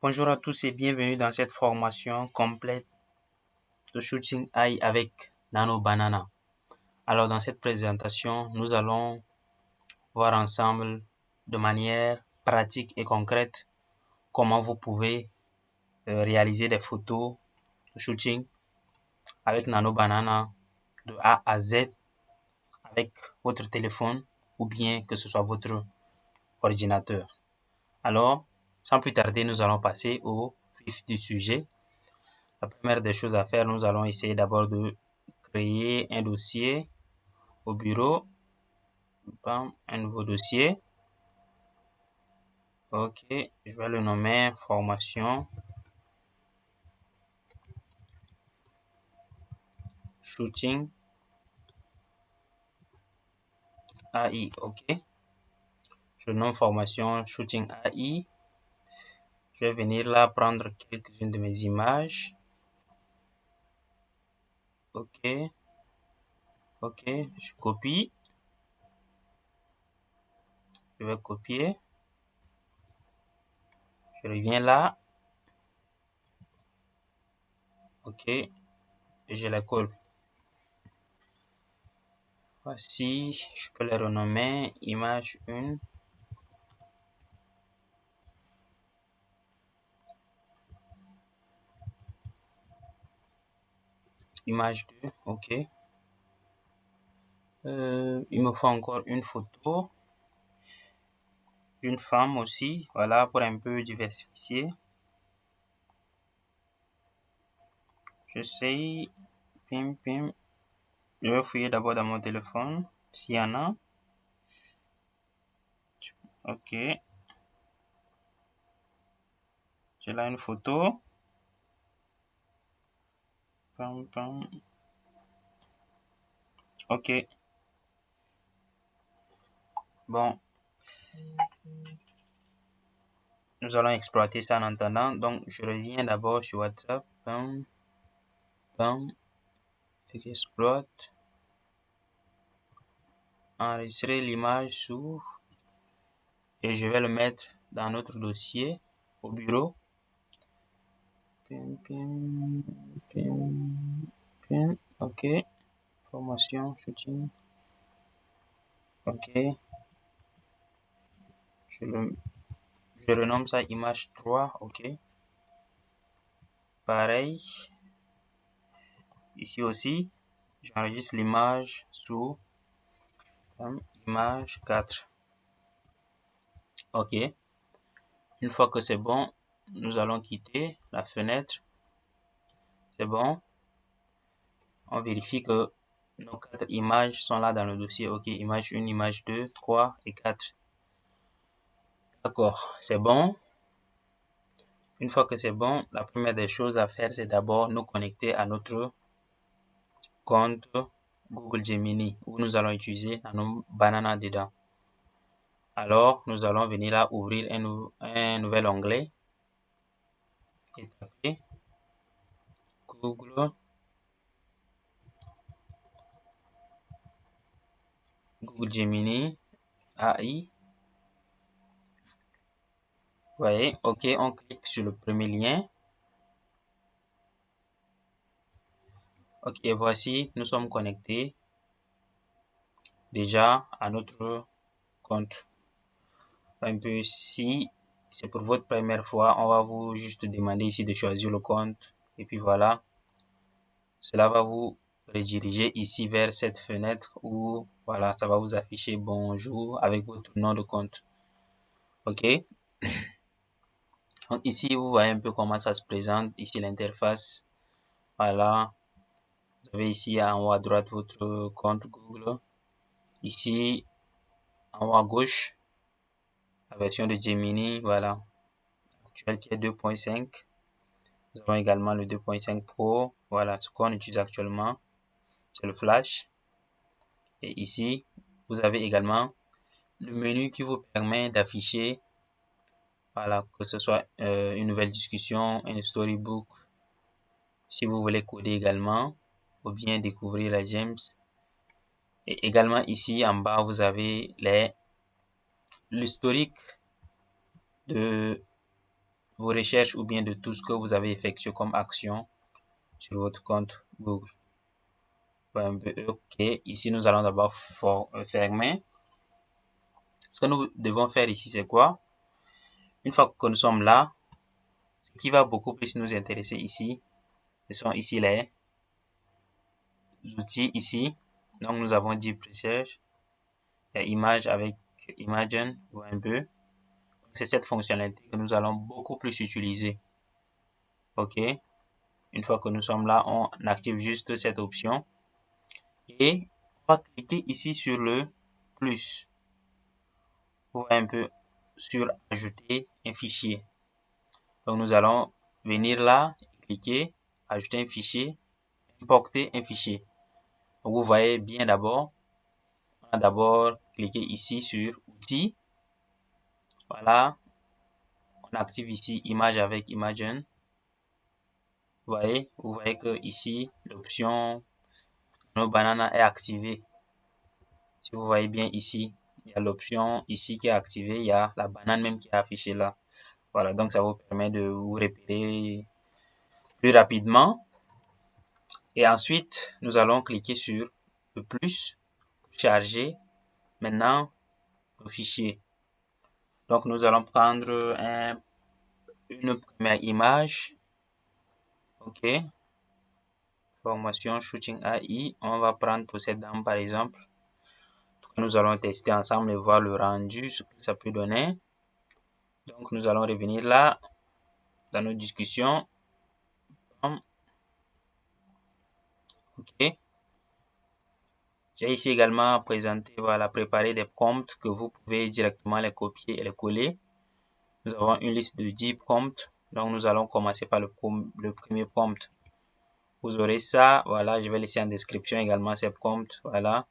Bonjour à tous et bienvenue dans cette formation complète de Shooting AI avec Nano Banana. Alors dans cette présentation, nous allons voir ensemble de manière pratique et concrète comment vous pouvez réaliser des photos de shooting avec Nano Banana de A à Z avec votre téléphone ou bien que ce soit votre ordinateur. Alors, sans plus tarder, nous allons passer au vif du sujet. La première des choses à faire, nous allons essayer d'abord de créer un dossier au bureau. Un nouveau dossier. Ok, je vais le nommer formation shooting AI. Ok, je nomme formation shooting AI. Je vais venir là prendre quelques-unes de mes images. Ok, ok, je copie. Je vais copier. Je reviens là. Ok, et je les colle. Voici, je peux les renommer image 1. Image 2, ok. Il me faut encore une photo. Une femme aussi, voilà, pour un peu diversifier. J'essaye, pim, pim. Je vais fouiller d'abord dans mon téléphone, s'il y en a. Ok. J'ai là une photo. Pam, pam. Ok. Bon. Nous allons exploiter ça en attendant. Donc, je reviens d'abord sur WhatsApp. Pam, pam. Ce qui exploite. Enregistrer l'image sous. Et je vais le mettre dans notre dossier au bureau. Pim, pim, pim, pim. Ok. Formation, shooting. Ok. Je renomme ça image 3. Ok. Pareil. Ici aussi, j'enregistre l'image sous image 4. Ok. Une fois que c'est bon, nous allons quitter la fenêtre. C'est bon. On vérifie que nos 4 images sont là dans le dossier. Ok, image 1, image 2, 3 et 4. D'accord, c'est bon. Une fois que c'est bon, la première des choses à faire, c'est d'abord nous connecter à notre compte Google Gemini où nous allons utiliser Nano Banana dedans. Alors, nous allons venir là ouvrir un nouvel onglet et taper Google Gemini AI. Vous voyez, ok, on clique sur le premier lien. Ok, voici, nous sommes connectés déjà à notre compte. Un peu ici, c'est pour votre première fois, on va vous juste demander ici de choisir le compte. Et puis voilà, cela va vous rediriger ici vers cette fenêtre où voilà, ça va vous afficher bonjour avec votre nom de compte. Ok. Donc ici, vous voyez un peu comment ça se présente. Ici, l'interface. Voilà. Vous avez ici en haut à droite votre compte Google. Ici, en haut à gauche, la version de Gemini. Voilà. Actuelle qui est 2.5. Nous avons également le 2.5 Pro. Voilà, ce qu'on utilise actuellement. C'est le Flash. Et ici, vous avez également le menu qui vous permet d'afficher, voilà, que ce soit une nouvelle discussion, un storybook, si vous voulez coder également, ou bien découvrir la James. Et également ici en bas, vous avez l'historique de vos recherches ou bien de tout ce que vous avez effectué comme action sur votre compte Google. OK. Ici, nous allons d'abord fermer. Ce que nous devons faire ici, c'est quoi? Une fois que nous sommes là, ce qui va beaucoup plus nous intéresser ici, ce sont ici les outils ici. Donc, nous avons dit Research, il y a image avec Imagen, un peu. C'est cette fonctionnalité que nous allons beaucoup plus utiliser. OK. Une fois que nous sommes là, on active juste cette option. Et on va cliquer ici sur le plus. Pour un peu sur ajouter un fichier. Donc nous allons venir là, cliquer, ajouter un fichier, importer un fichier. Donc vous voyez bien d'abord, on va d'abord cliquer ici sur outils. Voilà, on active ici image avec Imagen. Vous voyez que ici l'option Nano Banana est activée. Si vous voyez bien ici, il y a l'option ici qui est activée, il y a la banane même qui est affichée là. Voilà, donc ça vous permet de vous repérer plus rapidement. Et ensuite, nous allons cliquer sur le plus pour charger maintenant nos fichiers. Donc, nous allons prendre une première image. OK. Formation Shooting AI. On va prendre pour cette dame, par exemple. Nous allons tester ensemble et voir le rendu, ce que ça peut donner. Donc, nous allons revenir là, dans nos discussions. OK. J'ai ici également présenté, voilà, préparer des prompts que vous pouvez directement les copier et les coller. Nous avons une liste de 10 prompts. Donc, nous allons commencer par le premier prompt. Vous aurez ça. Voilà, je vais laisser en description également ces prompts. Voilà.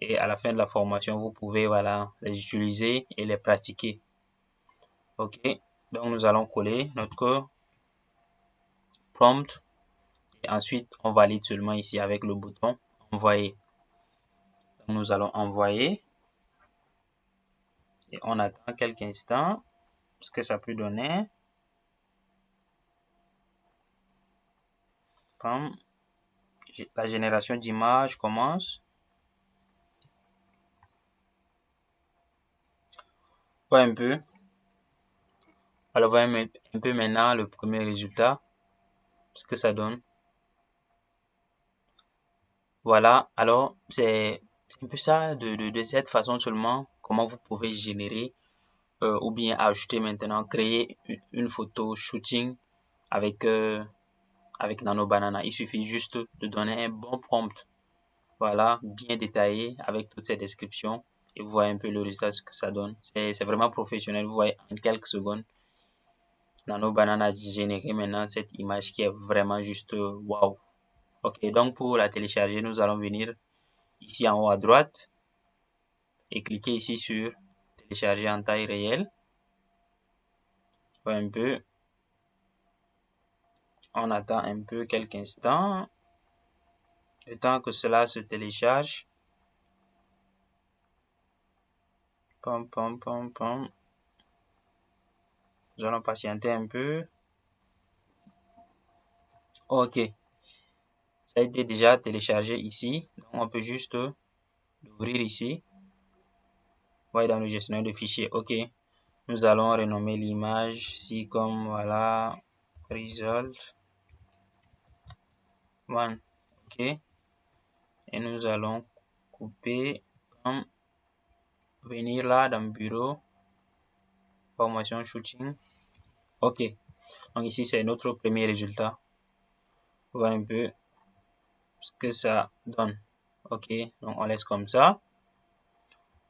Et à la fin de la formation, vous pouvez, voilà, les utiliser et les pratiquer. OK. Donc, nous allons coller notre prompt. Et ensuite, on valide seulement ici avec le bouton envoyer. Donc, nous allons envoyer. Et on attend quelques instants. Ce que ça peut donner. Comme la génération d'images commence. Voyez un peu. Alors, voyons un peu maintenant le premier résultat. Ce que ça donne. Voilà. Alors, c'est un peu ça de cette façon seulement comment vous pouvez générer ou bien ajouter maintenant, créer une photo shooting avec avec Nano Banana. Il suffit juste de donner un bon prompt. Voilà, bien détaillé avec toutes ces descriptions. Et vous voyez un peu le résultat, ce que ça donne. C'est vraiment professionnel. Vous voyez en quelques secondes, Nano Banana a généré maintenant cette image qui est vraiment juste waouh. Ok, donc pour la télécharger, nous allons venir ici en haut à droite et cliquer ici sur télécharger en taille réelle. Un peu. On attend un peu quelques instants. Le temps que cela se télécharge. Pom, pom, pom, pom. Nous allons patienter un peu. Ok. Ça a été déjà téléchargé ici. Donc on peut juste l'ouvrir ici. Voyez dans le gestionnaire de fichiers. Ok. Nous allons renommer l'image ici comme voilà. Result. One. Ok. Et nous allons couper comme venir là dans le bureau. Formation shooting. Ok. Donc ici c'est notre premier résultat. On voit un peu ce que ça donne. Ok. Donc on laisse comme ça.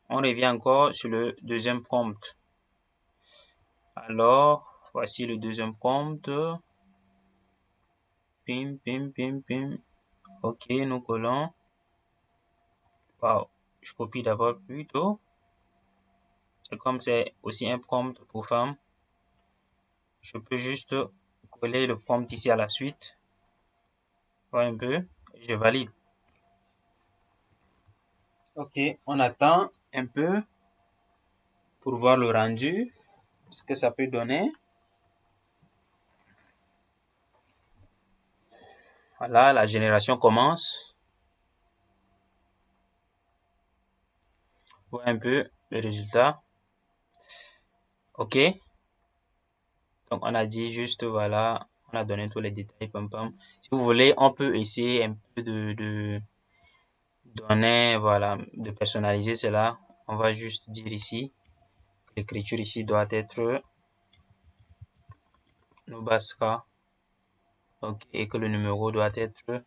On revient encore sur le deuxième prompt. Alors, voici le deuxième prompt. Pim, pim, pim, pim. Ok, nous collons. Wow. Je copie d'abord plutôt. Et comme c'est aussi un prompt pour femme, je peux juste coller le prompt ici à la suite. Voir un peu. Et je valide. Ok, on attend un peu pour voir le rendu, ce que ça peut donner. Voilà, la génération commence. Voyez un peu le résultat. OK. Donc, on a dit juste, voilà, on a donné tous les détails, pam pam. Si vous voulez, on peut essayer un peu de donner, voilà, de personnaliser cela. On va juste dire ici, que l'écriture ici doit être Nubaska. OK, et que le numéro doit être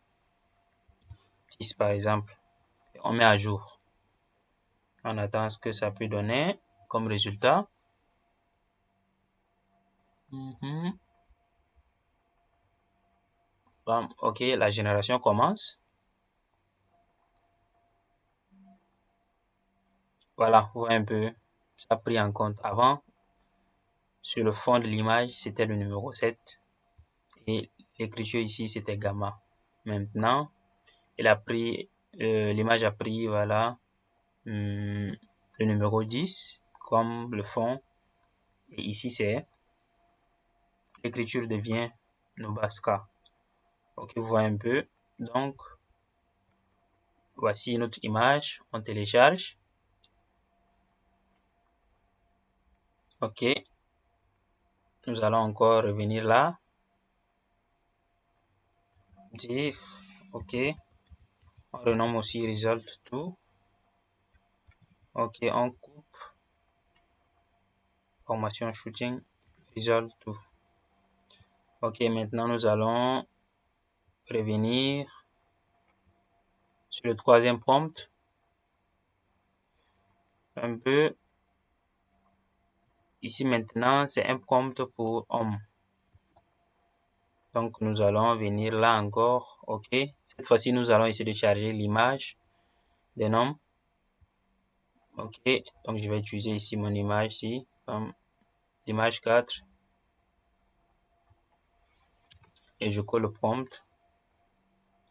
10 par exemple. On met à jour. On attend ce que ça peut donner comme résultat. Bon, OK, la génération commence. Voilà, vous voyez un peu, ça a pris en compte. Avant, sur le fond de l'image, c'était le numéro 7 et l'écriture ici, c'était gamma. Maintenant, l'image a pris, voilà, le numéro 10 comme le fond. Et ici, l'écriture devient Nobaska. Ok, vous voyez un peu. Donc, voici notre image. On télécharge. Ok, nous allons encore revenir là. Div, ok. On renomme aussi result to. Ok, on coupe. Formation shooting result to. Ok, maintenant nous allons revenir sur le troisième prompt. Un peu. Ici maintenant, c'est un prompt pour homme. Donc nous allons venir là encore. Ok. Cette fois-ci, nous allons essayer de charger l'image d'un homme. Ok. Donc je vais utiliser ici mon image ici. L'image 4. Et je colle le prompt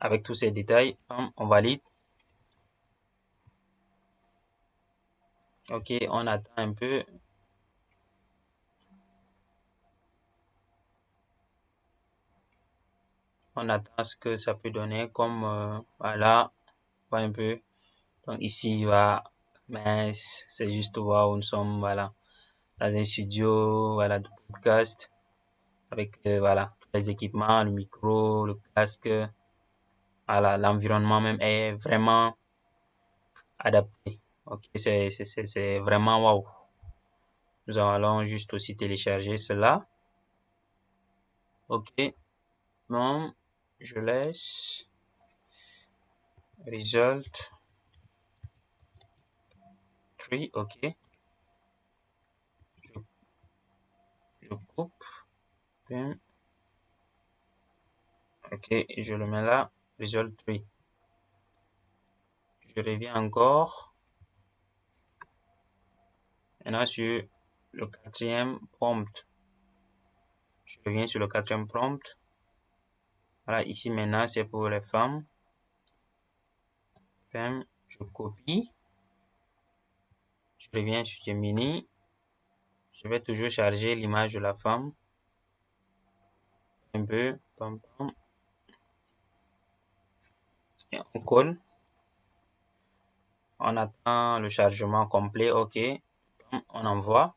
avec tous ces détails. On valide. Ok, on attend un peu. On attend ce que ça peut donner comme voilà, un peu. Donc ici, voilà, mais c'est juste wow, nous sommes voilà dans un studio voilà de podcast avec voilà tous les équipements, le micro, le casque, voilà l'environnement même est vraiment adapté. Ok, c'est vraiment wow. Nous allons juste aussi télécharger cela. Ok, bon, je laisse result 3. Ok, je coupe. Bien. Ok, je le mets là, result 3. Je reviens encore. Maintenant sur le quatrième prompt. Je reviens sur le quatrième prompt. Voilà, ici maintenant c'est pour les femmes. Femme, je copie. Je reviens sur Gemini. Je vais toujours charger l'image de la femme. Un peu. Pam, pam. Et on colle. On attend le chargement complet. OK. On envoie.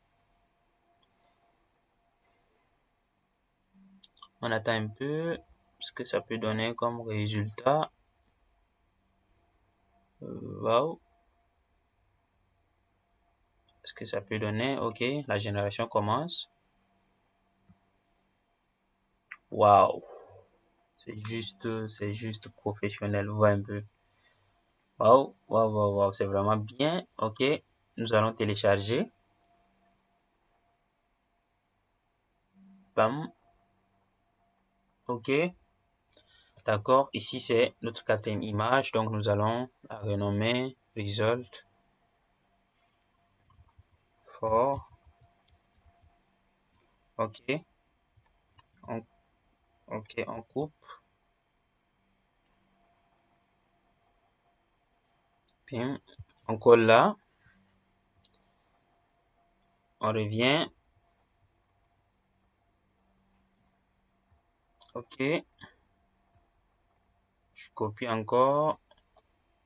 On attend un peu ce que ça peut donner comme résultat. Wow. Ce que ça peut donner. OK. La génération commence. Wow. C'est juste professionnel. Vous voyez un peu. Wow. Wow, wow, wow. C'est vraiment bien. OK. Nous allons télécharger. Bam. OK. D'accord, ici c'est notre quatrième image, donc nous allons la renommer result for. Ok, on, ok, on coupe, puis on colle là, on revient, ok, copie encore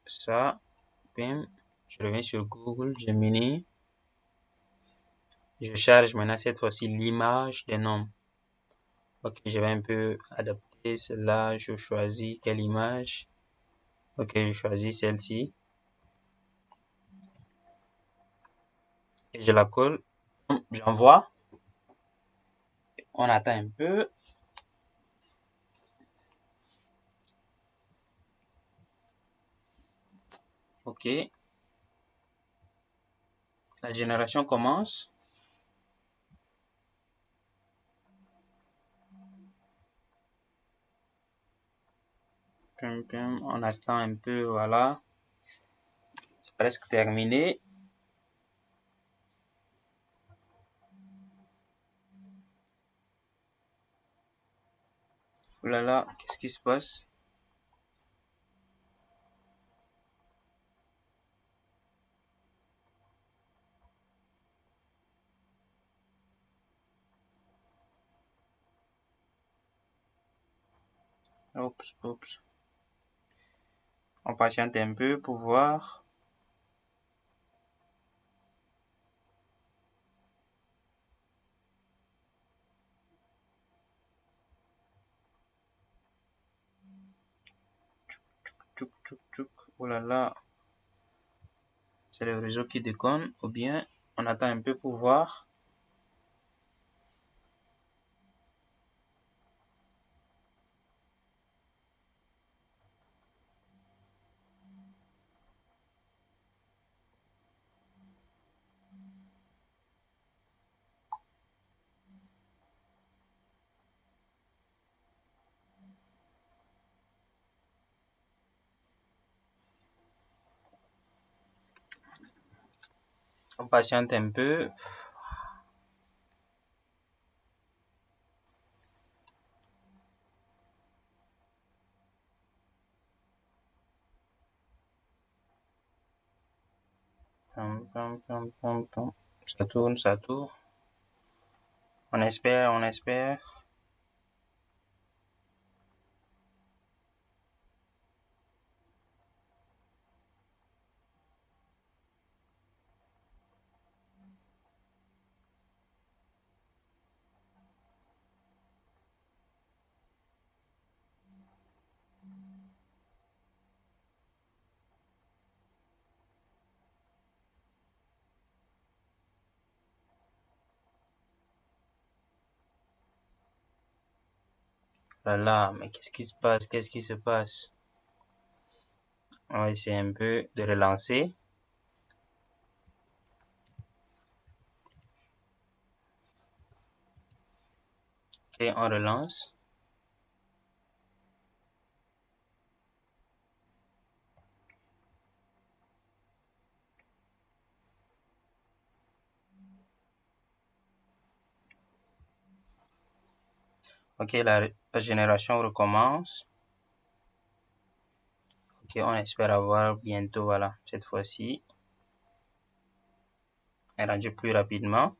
ça, bim, je reviens sur Google Gemini, je charge maintenant cette fois-ci l'image des noms. Ok, je vais un peu adapter cela, je choisis quelle image. Ok, je choisis celle-ci et je la colle, j'envoie, on attend un peu. Ok, la génération commence. On attend un peu, voilà. C'est presque terminé. Oh là là, qu'est-ce qui se passe? Oups, oups. On patiente un peu pour voir. Tchouk, tchouk, tchouk. Oh là là, c'est le réseau qui déconne. Ou bien, on attend un peu pour voir. On patiente un peu. Ça tourne, ça tourne. On espère, on espère. Là là, mais qu'est-ce qui se passe? Qu'est-ce qui se passe? On va essayer un peu de relancer. Ok, on relance. Ok, la génération recommence. Ok, on espère avoir bientôt, voilà, cette fois-ci, est rendu plus rapidement.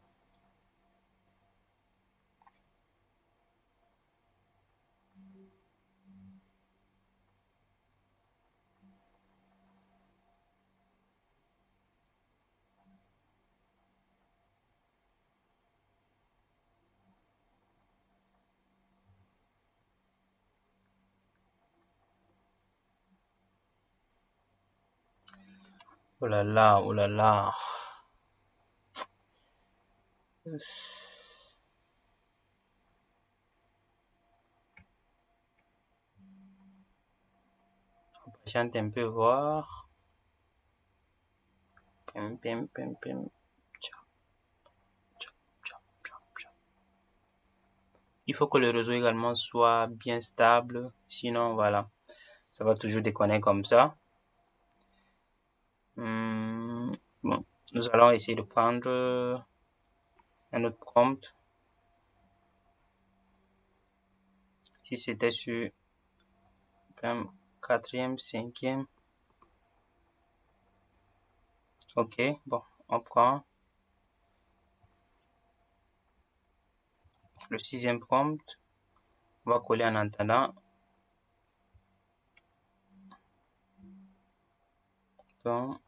Oh là là, oh là là. On patiente un peu voir. Pim, pim, pim, pim. Tchao, tchao, tchao, tchao, tchao. Il faut que le réseau également soit bien stable, sinon voilà, ça va toujours déconner comme ça. Bon, nous allons essayer de prendre un autre prompt. Si c'était sur quatrième, cinquième. Ok, bon, on prend le sixième prompt. On va coller en attendant. Donc,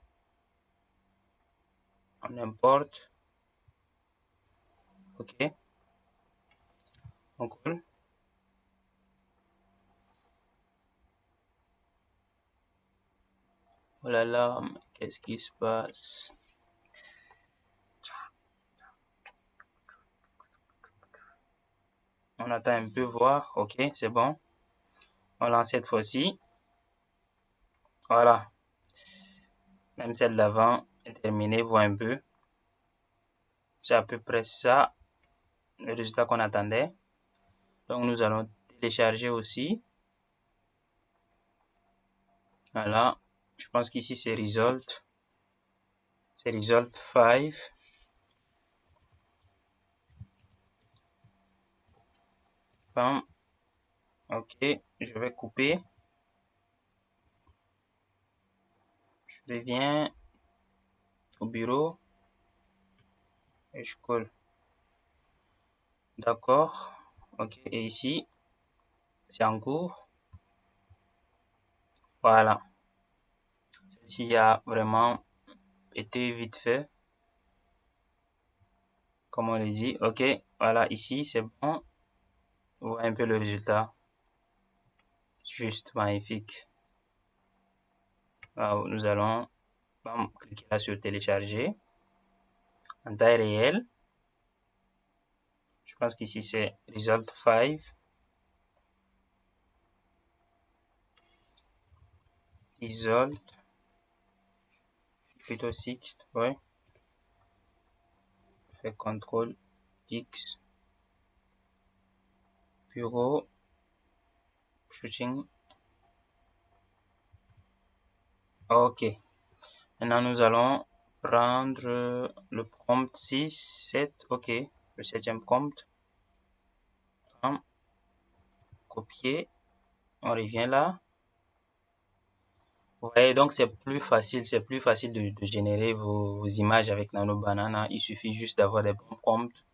on importe. OK. On colle. Oh là là, qu'est-ce qui se passe? On attend un peu voir. OK, c'est bon. On lance cette fois-ci. Voilà. Même celle d'avant est terminée. Voit un peu. C'est à peu près ça, le résultat qu'on attendait. Donc, nous allons télécharger aussi. Voilà. Je pense qu'ici, c'est Result. C'est Result 5. Bam. OK. Je vais couper. Je reviens au bureau et je colle. D'accord. OK. Et ici, c'est en cours. Voilà. Celle-ci a vraiment été vite fait. Comme on le dit. OK. Voilà. Ici, c'est bon. On voit un peu le résultat. Juste magnifique. Alors, nous allons cliquer là sur télécharger en taille réelle. Je pense qu'ici c'est Result 5. Result plutôt 6. Ouais. Je fais CTRL X. Bureau. Shooting. OK. Maintenant, nous allons prendre le prompt 6, 7. OK. Le septième prompt. Copier. On revient là. Vous voyez, donc c'est plus facile de générer vos images avec Nano Banana. Il suffit juste d'avoir des bons prompts.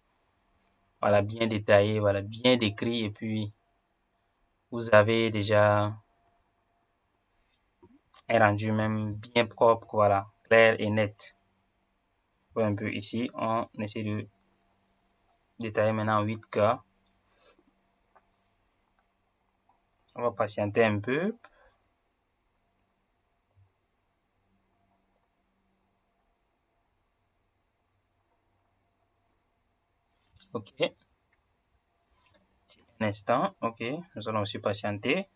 Voilà, bien détaillés, voilà, bien décrits, et puis vous avez déjà un rendu même bien propre, voilà, clair et net. Vous voyez un peu ici, on essaie de détailler maintenant en 8K. On va patienter un peu. OK. Un instant. OK. Nous allons aussi patienter.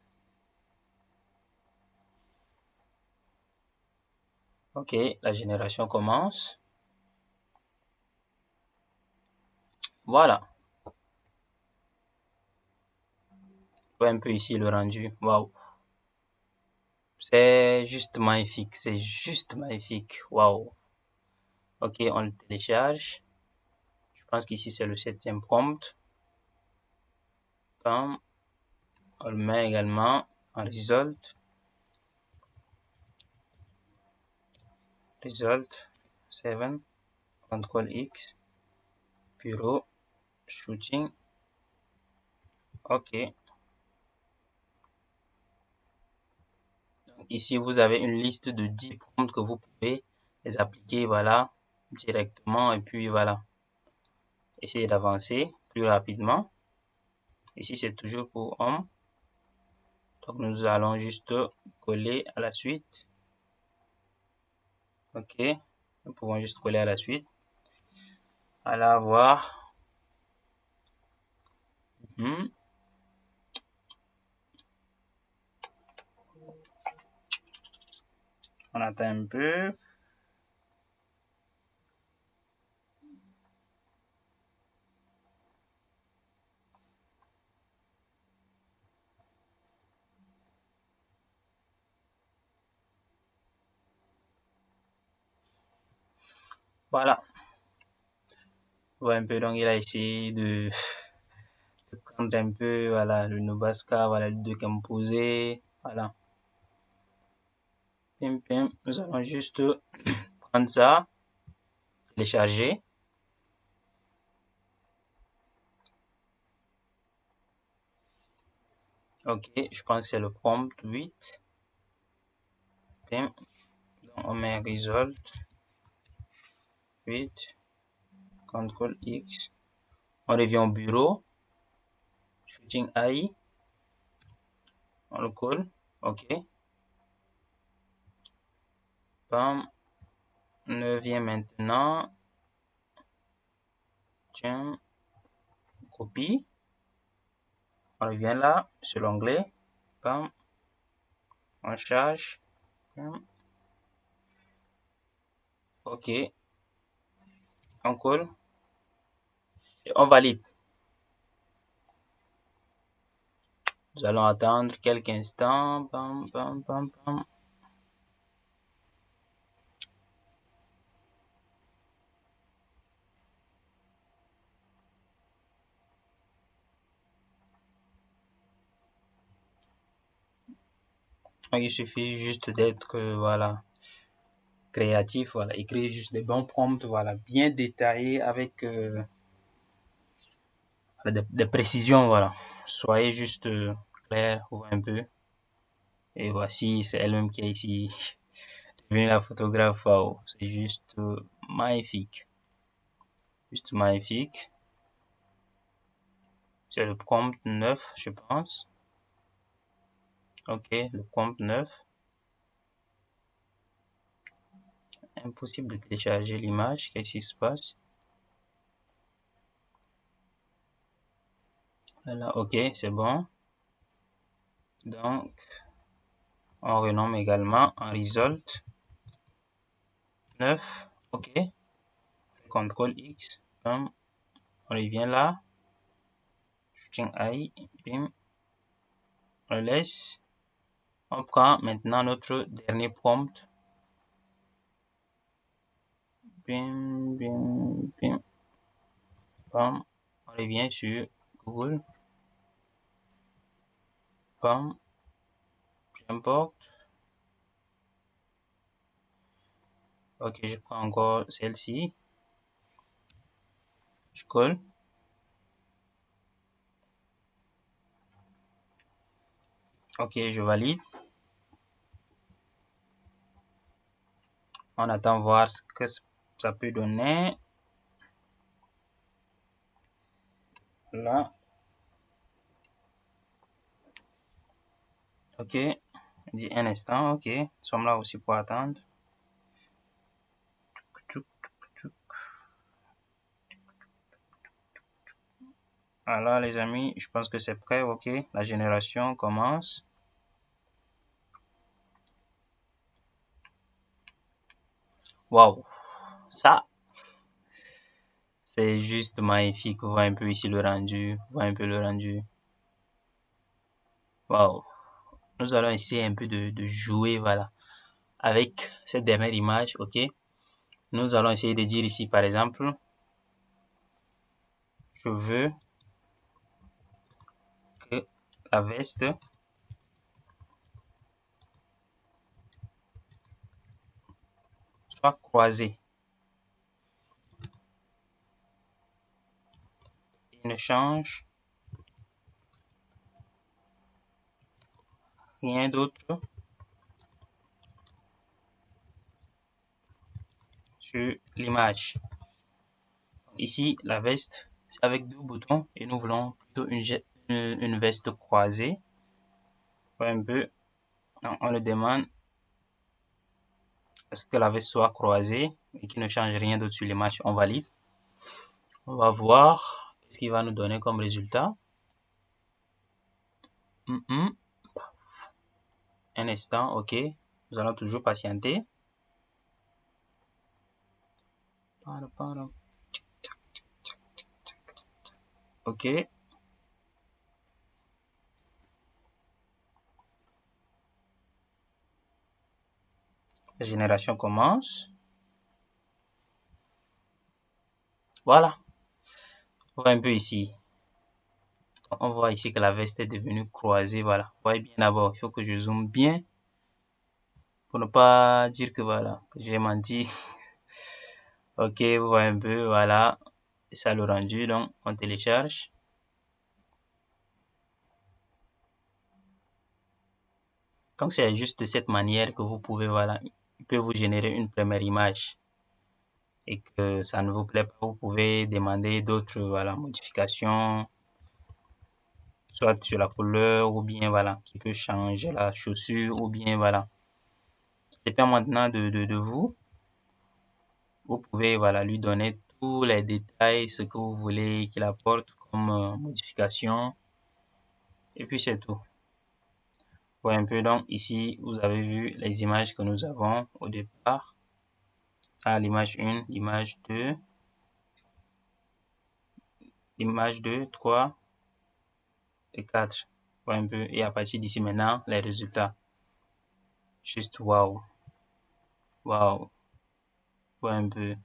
OK. La génération commence. Voilà. Vous voyez un peu ici le rendu. Waouh. C'est juste magnifique. C'est juste magnifique. Waouh. OK. On le télécharge. Je pense qu'ici c'est le septième prompt. Bam. On le met également en result. Result 7. CTRL X. Bureau. Shooting. OK. Ici, vous avez une liste de 10 prompts que vous pouvez les appliquer, voilà, directement. Et puis, voilà. Essayez d'avancer plus rapidement. Ici, c'est toujours pour homme. Donc, nous allons juste coller à la suite. OK. Nous pouvons juste coller à la suite. Voilà, voir. On attend un peu. Voilà. Ouais, un peu, donc il a essayé de prendre un peu, voilà, le Nebraska, voilà, le 2 composé, voilà. Pim, pim. Nous allons juste prendre ça, télécharger. OK, je pense que c'est le prompt 8. Pim. Donc, on met result 8, CTRL X. On revient au bureau. Shooting AI. On le colle. OK. Bam. On vient maintenant. Tiens. Copie. On revient là, sur l'onglet. Bam. On charge. Bam. OK. On colle. Et on valide. Nous allons attendre quelques instants. Bam, bam, bam, bam. Il suffit juste d'être voilà, créatif, voilà, écrire juste des bons prompts, voilà, bien détaillés avec des précisions, voilà. Soyez juste clair, ouvrez un peu. Et voici, c'est elle-même qui est ici devenue la photographe. Wow, c'est juste magnifique. Juste magnifique. C'est le prompt 9, je pense. Ok, le prompt 9. Impossible de télécharger l'image. Qu'est-ce qui se passe? Voilà, ok, c'est bon. Donc, on renomme également en result 9. Ok. CTRL X. Bam. On revient là. Shooting AI. Bim. On le laisse. On prend maintenant notre dernier prompt. Bim, bim, bim. Bam. On revient sur Google. Bam. J'importe. Ok, je prends encore celle-ci. Je colle. Ok, je valide. On attend voir ce que ça peut donner. Là. Ok. Dit un instant. Ok. Nous sommes là aussi pour attendre. Alors les amis, je pense que c'est prêt. Ok. La génération commence. Waouh. Ça, c'est juste magnifique. Vous voyez un peu ici le rendu. Vous voyez un peu le rendu. Waouh. Nous allons essayer un peu de jouer, voilà, avec cette dernière image, ok. Nous allons essayer de dire ici, par exemple, je veux que la veste soit croisée. Il ne change rien d'autre sur l'image. Ici, la veste avec deux boutons et nous voulons plutôt une veste croisée. Un peu, on le demande à ce que la veste soit croisée et qu'il ne change rien d'autre sur l'image. On valide. On va voir ce qu'il va nous donner comme résultat. Un instant, ok. Nous allons toujours patienter. Ok. La génération commence. Voilà. On voit un peu ici. On voit ici que la veste est devenue croisée. Voilà. Vous voyez bien d'abord. Il faut que je zoome bien pour ne pas dire que voilà, que j'ai menti. Ok, vous voyez un peu. Voilà. C'est ça le rendu. Donc, on télécharge. Donc, c'est juste de cette manière que vous pouvez, voilà, il peut vous générer une première image et que ça ne vous plaît pas, vous pouvez demander d'autres modifications, soit sur la couleur ou bien qui peut changer la chaussure ou bien Ça dépend maintenant de vous. Vous pouvez lui donner tous les détails, ce que vous voulez qu'il apporte comme modification et puis c'est tout. Voilà un peu, donc ici vous avez vu les images que nous avons au départ. L'image 1, l'image 2, l'image 2, 3 et 4. Voilà un peu, et à partir d'ici maintenant, les résultats. Juste waouh, waouh, voilà un peu,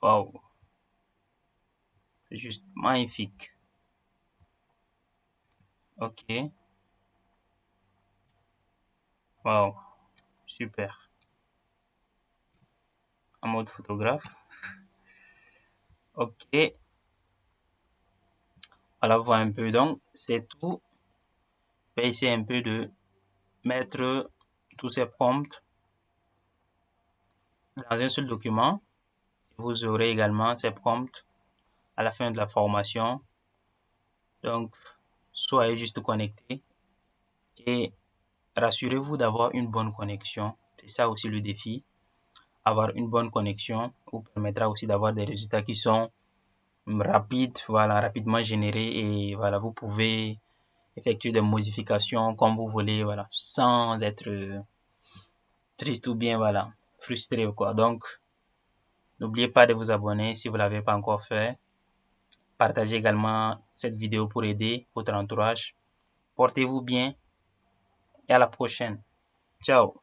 waouh, c'est juste magnifique. Ok, waouh, super. En mode photographe. Ok, voilà, voilà un peu, donc c'est tout. Je vais essayer un peu de mettre tous ces prompts dans un seul document. Vous aurez également ces prompts à la fin de la formation. Donc, soyez juste connectés et rassurez-vous d'avoir une bonne connexion. C'est ça aussi le défi. Avoir une bonne connexion vous permettra aussi d'avoir des résultats qui sont rapides, rapidement générés et vous pouvez effectuer des modifications comme vous voulez, sans être triste ou bien frustré quoi. Donc, n'oubliez pas de vous abonner si vous ne l'avez pas encore fait. Partagez également cette vidéo pour aider votre entourage. Portez-vous bien et à la prochaine. Ciao.